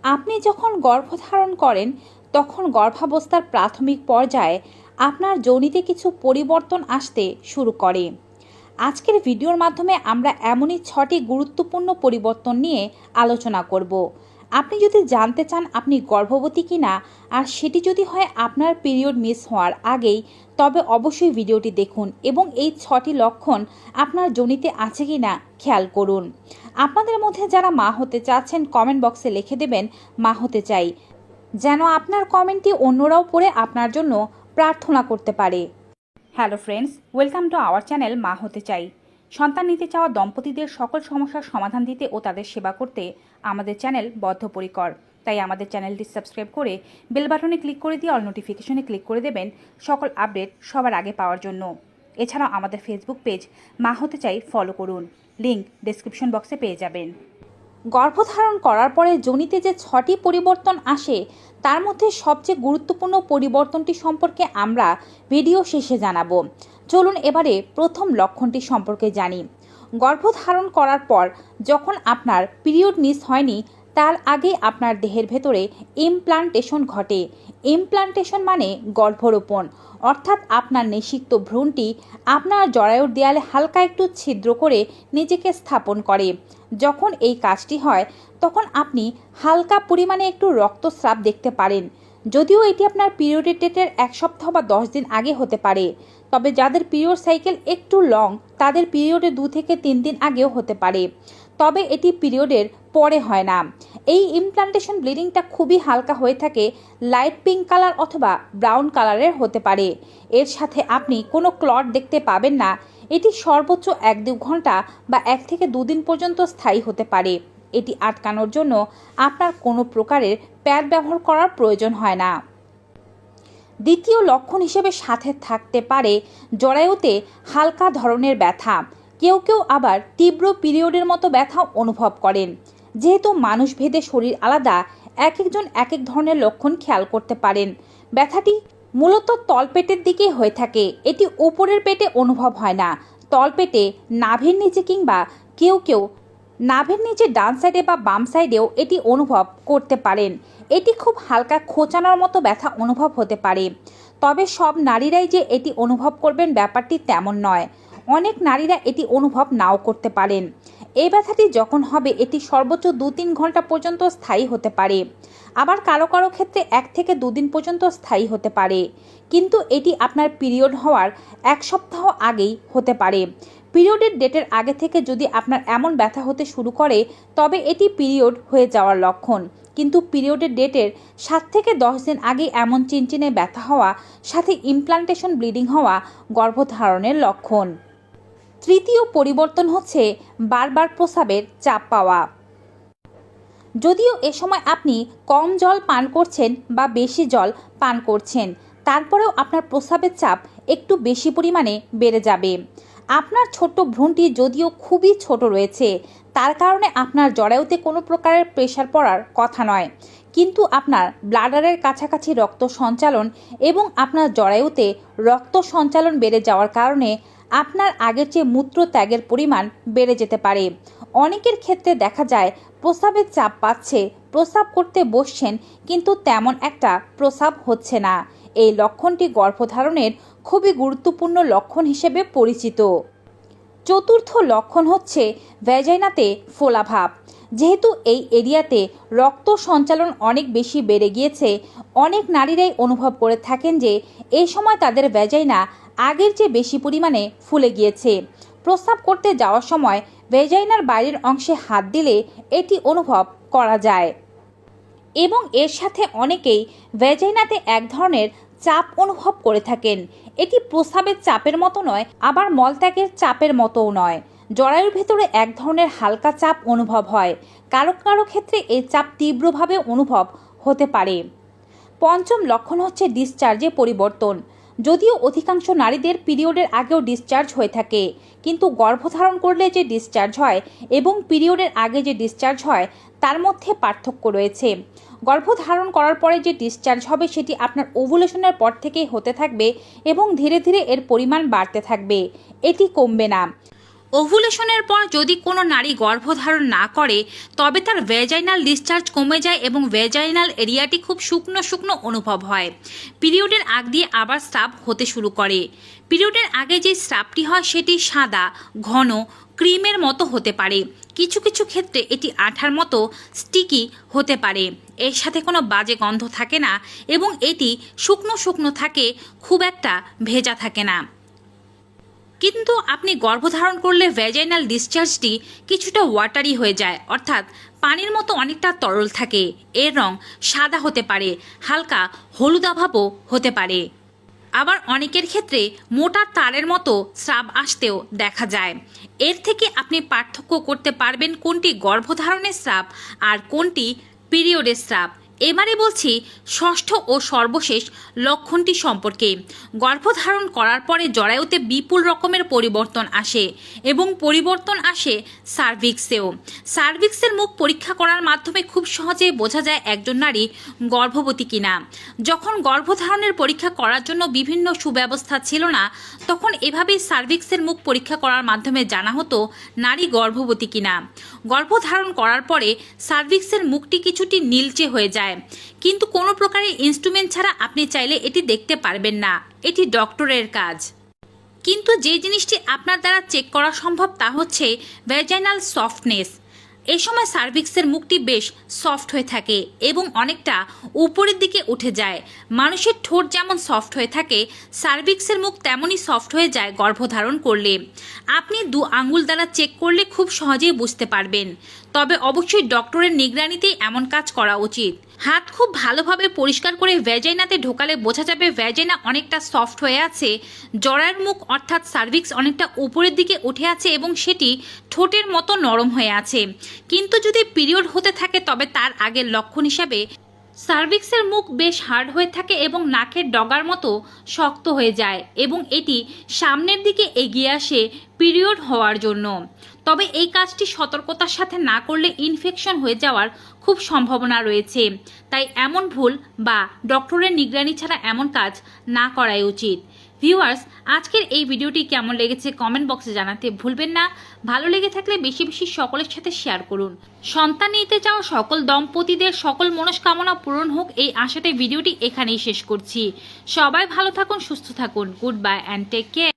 আপনি যখন গর্ভধারণ করেন তখন গর্ভাবস্থার প্রাথমিক পর্যায়ে আপনার যোনিতে কিছু পরিবর্তন আসতে শুরু করে। আজকের ভিডিওর মাধ্যমে আমরা এমনই 6টি গুরুত্বপূর্ণ পরিবর্তন নিয়ে আলোচনা করব। আপনি যদি জানতে চান আপনি গর্ভবতী কিনা আর সেটি যদি হয় আপনার পিরিয়ড মিস হওয়ার আগেই, তবে অবশ্যই ভিডিওটি দেখুন এবং এই 6টি লক্ষণ আপনার যোনিতে আছে কিনা খেয়াল করুন। আপনাদের মধ্যে যারা মা হতে চাচ্ছেন কমেন্ট বক্সে লিখে দেবেন মা হতে চাই, যেন আপনার কমেন্টটি অন্যরাও পড়ে আপনার জন্য প্রার্থনা করতে পারে। Hello friends, welcome to our channel মা হতে চাই। সন্তান নিতে চাওয়া দম্পতিদের সকল সমস্যার সমাধান দিতে ও তাদের সেবা করতে আমাদের চ্যানেল বদ্ধপরিকর। তাই আমাদের চ্যানেলটি সাবস্ক্রাইব করে বেল বাটনে ক্লিক করে দিয়ে অল নোটিফিকেশনে ক্লিক করে দেবেন সকল আপডেট সবার আগে পাওয়ার জন্য। এছাড়াও আমাদের ফেসবুক পেজ মা হতে চাই ফলো করুন, লিংক ডেসক্রিপশন বক্সে পেয়ে যাবেন। গর্ভধারণ করার পরে যোনিতে যে 6টি পরিবর্তন আসে তার মধ্যে সবচেয়ে গুরুত্বপূর্ণ পরিবর্তনটি সম্পর্কে আমরা ভিডিও শেষে জানাবো। চলুন এবারে প্রথম লক্ষণটি সম্পর্কে জানি। গর্ভধারণ করার পর যখন আপনার পিরিয়ড মিস হয়নি তার আগে আপনার দেহের ভেতরে ইমপ্লান্টেশন ঘটে। ইমপ্লান্টেশন মানে গর্ভরোপণ, অর্থাৎ আপনার নিষিক্ত ভ্রূণটি আপনার জরায়ুর দেয়ালে হালকা একটু ছিদ্র করে নিজেকে স্থাপন করে। যখন এই কাজটি হয় তখন আপনি হালকা পরিমাণে একটু রক্তস্রাব দেখতে পারেন। যদিও এটি আপনার পিরিয়ডের ডেটের 1 সপ্তাহ বা 10 দিন আগে হতে পারে, তবে যাদের পিরিয়ড সাইকেল একটু লং তাদের পিরিয়ডে 2 থেকে 3 দিন আগেও হতে পারে, তবে এটি পিরিয়ডের পরে হয় না। এই ইমপ্লান্টেশন ব্লিডিংটা খুবই হালকা হয়ে থাকে, লাইট পিঙ্ক কালার অথবা ব্রাউন কালারের হতে পারে। এর সাথে আপনি কোনো ক্লট দেখতে পাবেন না। এটি সর্বোচ্চ 1-2 ঘন্টা বা 1 থেকে 2 দিন পর্যন্ত স্থায়ী হতে পারে। এটি আটকানোর জন্য আপনার কোনো প্রকারের প্যাড ব্যবহার করার প্রয়োজন হয় না। দ্বিতীয় লক্ষণ হিসেবে সাথে থাকতে পারে জরায়ুতে হালকা ধরনের ব্যথা। কেউ কেউ আবার তীব্র পিরিয়ডের মতো ব্যথা অনুভব করেন। যেহেতু মানুষভেদে শরীর আলাদা, এক একজন এক এক ধরনের লক্ষণ খেয়াল করতে পারেন। ব্যথাটি মূলত তলপেটের দিকেই হয়ে থাকে। এটি উপরের পেটে অনুভব হয় না। তলপেটে, নাভির নিচে কিংবা কেউ কেউ নাভির নিচে ডান সাইডে বা বাম সাইডেও এটি অনুভব করতে পারেন। এটি খুব হালকা খোঁচানোর মতো ব্যথা অনুভব হতে পারে, তবে সব নারীরাই যে এটি অনুভব করবেন ব্যাপারটি তেমন নয়। অনেক নারীরা এটি অনুভব নাও করতে পারেন। এই ব্যথাটি যখন হবে এটি সর্বোচ্চ 2-3 ঘন্টা পর্যন্ত স্থায়ী হতে পারে, আবার কারো কারো ক্ষেত্রে 1 থেকে 2 দিন পর্যন্ত স্থায়ী হতে পারে। কিন্তু এটি আপনার পিরিয়ড হওয়ার 1 সপ্তাহ আগেই হতে পারে। পিরিয়ডের ডেটের আগে থেকে যদি আপনার এমন ব্যথা হতে শুরু করে তবে এটি পিরিয়ড হয়ে যাওয়ার লক্ষণ। কিন্তু পিরিয়ডের ডেটের 7 থেকে 10 দিন আগে এমন চিনচিনে ব্যথা হওয়া সাথে ইমপ্লান্টেশন ব্লিডিং হওয়া গর্ভধারণের লক্ষণ। তৃতীয় পরিবর্তন হচ্ছে বারবার প্রস্রাবের চাপ পাওয়া। যদিও এ সময় আপনি কম জল পান করছেন বা বেশি জল পান করছেন, তারপরেও আপনার প্রস্রাবের চাপ একটু বেশি পরিমাণে বেড়ে যাবে। আপনার ছোট্ট ভ্রূণটি যদিও খুবই ছোট রয়েছে, তার কারণে আপনার জরায়ুতে কোনো প্রকারের প্রেশার পড়ার কথা নয়, কিন্তু আপনার ব্লাডারের কাছাকাছি রক্ত সঞ্চালন এবং আপনার জরায়ুতে রক্ত সঞ্চালন বেড়ে যাওয়ার কারণে আপনার আগের চেয়ে মূত্র ত্যাগের পরিমাণ বেড়ে যেতে পারে। অনেকের ক্ষেত্রে দেখা যায় প্রস্রাবের চাপ পাচ্ছে, প্রস্রাব করতে বসছেন কিন্তু তেমন একটা প্রস্রাব হচ্ছে না। এই লক্ষণটি গর্ভধারণের খুবই গুরুত্বপূর্ণ লক্ষণ হিসেবে পরিচিত। চতুর্থ লক্ষণ হচ্ছে ভ্যাজাইনাতে ফোলাভাব। যেহেতু এই এরিয়াতে রক্ত সঞ্চালন অনেক বেশি বেড়ে গিয়েছে, অনেক নারীরাই অনুভব করে থাকেন যে এই সময় তাদের ভ্যাজাইনা আগের চেয়ে বেশি পরিমাণে ফুলে গিয়েছে। প্রস্রাব করতে যাওয়ার সময় ভ্যাজাইনার বাইরের অংশে হাত দিলে এটি অনুভব করা যায় এবং এর সাথে অনেকেই ভ্যাজাইনাতে এক ধরনের চাপ অনুভব করে থাকেন। এটি প্রস্রাবের চাপের মতো নয়, আবার মলত্যাগের চাপের মতোও নয়। জরায়ুর ভেতরে এক ধরনের হালকা চাপ অনুভব হয়। কারো কারো ক্ষেত্রে এই চাপ তীব্রভাবে অনুভব হতে পারে। পঞ্চম লক্ষণ হচ্ছে ডিসচার্জে পরিবর্তন। যদিও অধিকাংশ নারীদের পিরিয়ডের আগেও ডিসচার্জ হয়ে থাকে, কিন্তু গর্ভধারণ করলে যে ডিসচার্জ হয় এবং পিরিয়ডের আগে যে ডিসচার্জ হয় তার মধ্যে পার্থক্য রয়েছে। গর্ভধারণ করার পরে যে ডিসচার্জ হবে সেটি আপনার ওভুলেশনের পর থেকেই হতে থাকবে এবং ধীরে ধীরে এর পরিমাণ বাড়তে থাকবে, এটি কমবে না। ওভুলেশনের পর যদি কোনো নারী গর্ভধারণ না করে তবে তার ভ্যাজাইনাল ডিসচার্জ কমে যায় এবং ভ্যাজাইনাল এরিয়াটি খুব শুকনো শুকনো অনুভব হয়। পিরিয়ডের আগ দিয়ে আবার স্রাব হতে শুরু করে। পিরিয়ডের আগে যে স্রাবটি হয় সেটি সাদা, ঘন, ক্রিমের মতো হতে পারে। কিছু কিছু ক্ষেত্রে এটি আঠার মতো স্টিকি হতে পারে। এর সাথে কোনো বাজে গন্ধ থাকে না এবং এটি শুকনো শুকনো থাকে, খুব একটা ভেজা থাকে না। কিন্তু আপনি গর্ভধারণ করলে ভ্যাজাইনাল ডিসচার্জটি কিছুটা ওয়াটারি হয়ে যায়, অর্থাৎ পানির মতো অনেকটা তরল থাকে। এর রং সাদা হতে পারে, হালকা হলুদাভাবও হতে পারে। আবার অনেকের ক্ষেত্রে মোটা তারের মতো স্রাব আসতেও দেখা যায়। এর থেকে আপনি পার্থক্য করতে পারবেন কোনটি গর্ভধারণের স্রাব আর কোনটি পিরিয়ডের স্রাব। এবারে বলছি ষষ্ঠ ও সর্বশেষ লক্ষণটি সম্পর্কে। গর্ভধারণ করার পরে জরায়ুতে বিপুল রকমের পরিবর্তন আসে এবং পরিবর্তন আসে সার্ভিক্সেও। সার্ভিক্সের মুখ পরীক্ষা করার মাধ্যমে খুব সহজে বোঝা যায় একজন নারী গর্ভবতী কিনা। যখন গর্ভধারণের পরীক্ষা করার জন্য বিভিন্ন সুব্যবস্থা ছিল না, তখন এভাবেই সার্ভিক্সের মুখ পরীক্ষা করার মাধ্যমে জানা হতো নারী গর্ভবতী কিনা। গর্ভধারণ করার পরে সার্ভিক্সের মুখটি কিছুটি নীলচে হয়ে যায়, কিন্তু কোনো প্রকারের ইনস্ট্রুমেন্ট ছাড়া আপনি চাইলে এটি দেখতে পারবেন না। এটি ডক্টরের কাজ। কিন্তু যে জিনিসটি আপনার দ্বারা চেক করা সম্ভব তা হচ্ছে ভ্যাজাইনাল সফটনেস। এই সময় সার্ভিক্সের মুখটি বেশ সফট হয়ে থাকে এবং অনেকটা উপরের দিকে উঠে যায়। মানুষের ঠোঁট যেমন সফট হয়ে থাকে, সার্ভিক্সের মুখ তেমনই সফট হয়ে যায় গর্ভধারণ করলে। আপনি 2 আঙ্গুল দ্বারা চেক করলে খুব সহজেই বুঝতে পারবেন। তবে অবশ্যই ডক্টরের নিগরানিতেই এমন কাজ করা উচিত। হাত খুব ভালোভাবে পরিষ্কার করে ভ্যাজাইনাতে ঢোকালে বোঝা যাবে ভ্যাজাইনা অনেকটা সফট হয়ে আছে, জরায়ুর মুখ অর্থাৎ সার্ভিক্স অনেকটা উপরের দিকে উঠে আছে এবং সেটি ঠোঁটের মতো নরম হয়ে আছে। কিন্তু যদি পিরিয়ড হতে থাকে তবে তার আগের লক্ষণ হিসাবে সার্ভিক্সের মুখ বেশ হার্ড হয়ে থাকে এবং নাকের ডগার মতো শক্ত হয়ে যায় এবং এটি সামনের দিকে এগিয়ে আসে পিরিয়ড হওয়ার জন্য। তবে এই কাজটি সতর্কতার সাথে না করলে ইনফেকশন হয়ে যাওয়ার খুব সম্ভাবনা রয়েছে। তাই এমন ভুল বা ডক্টরের নিগরানি ছাড়া এমন কাজ না করাই উচিত। ভিউয়ার্স, আজকের এই ভিডিওটি কেমন লেগেছে কমেন্ট বক্সে জানাতে ভুলবেন না। ভালো লেগে থাকলে বেশি বেশি সকলের সাথে শেয়ার করুন। সন্তান নিতে চাওয়া সকল দম্পতিদের সকল মনস্কামনা পূরণ হোক এই আশাতে ভিডিওটি এখানেই শেষ করছি। সবাই ভালো থাকুন, সুস্থ থাকুন। Goodbye and take care.